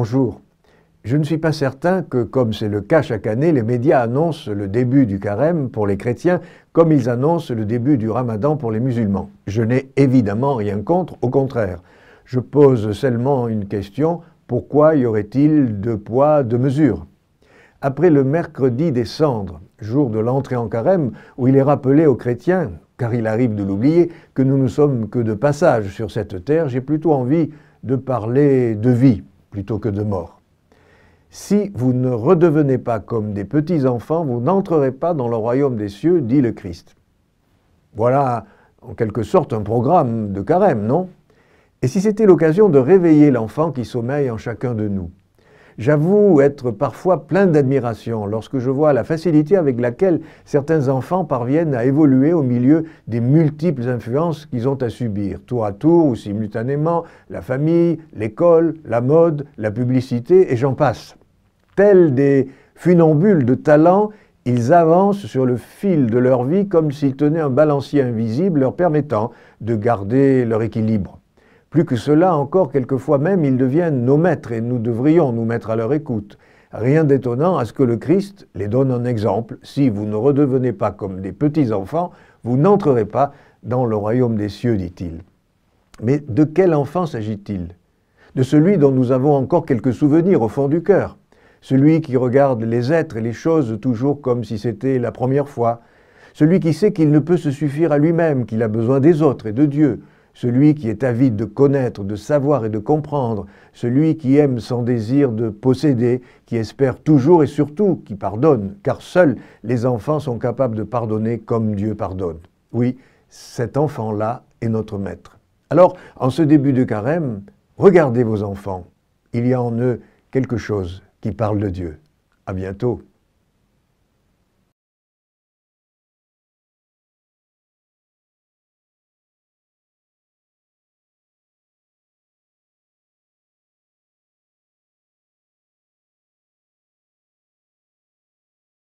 Bonjour. Je ne suis pas certain que, comme c'est le cas chaque année, les médias annoncent le début du carême pour les chrétiens comme ils annoncent le début du ramadan pour les musulmans. Je n'ai évidemment rien contre, au contraire. Je pose seulement une question, pourquoi y aurait-il deux poids, deux mesures ? Après le mercredi des cendres, jour de l'entrée en carême, où il est rappelé aux chrétiens, car il arrive de l'oublier, que nous ne sommes que de passage sur cette terre, j'ai plutôt envie de parler de vie plutôt que de mort. Si vous ne redevenez pas comme des petits-enfants, vous n'entrerez pas dans le royaume des cieux, dit le Christ. Voilà en quelque sorte un programme de carême, non ? Et si c'était l'occasion de réveiller l'enfant qui sommeille en chacun de nous ? J'avoue être parfois plein d'admiration lorsque je vois la facilité avec laquelle certains enfants parviennent à évoluer au milieu des multiples influences qu'ils ont à subir, tour à tour ou simultanément, la famille, l'école, la mode, la publicité, et j'en passe. Tels des funambules de talent, ils avancent sur le fil de leur vie comme s'ils tenaient un balancier invisible leur permettant de garder leur équilibre. Plus que cela encore, quelquefois même, ils deviennent nos maîtres et nous devrions nous mettre à leur écoute. Rien d'étonnant à ce que le Christ les donne en exemple. Si vous ne redevenez pas comme des petits-enfants, vous n'entrerez pas dans le royaume des cieux, dit-il. Mais de quel enfant s'agit-il ? De celui dont nous avons encore quelques souvenirs au fond du cœur. Celui qui regarde les êtres et les choses toujours comme si c'était la première fois. Celui qui sait qu'il ne peut se suffire à lui-même, qu'il a besoin des autres et de Dieu. Celui qui est avide de connaître, de savoir et de comprendre, celui qui aime sans désir de posséder, qui espère toujours et surtout qui pardonne, car seuls les enfants sont capables de pardonner comme Dieu pardonne. Oui, cet enfant-là est notre maître. Alors, en ce début de carême, regardez vos enfants. Il y a en eux quelque chose qui parle de Dieu. À bientôt.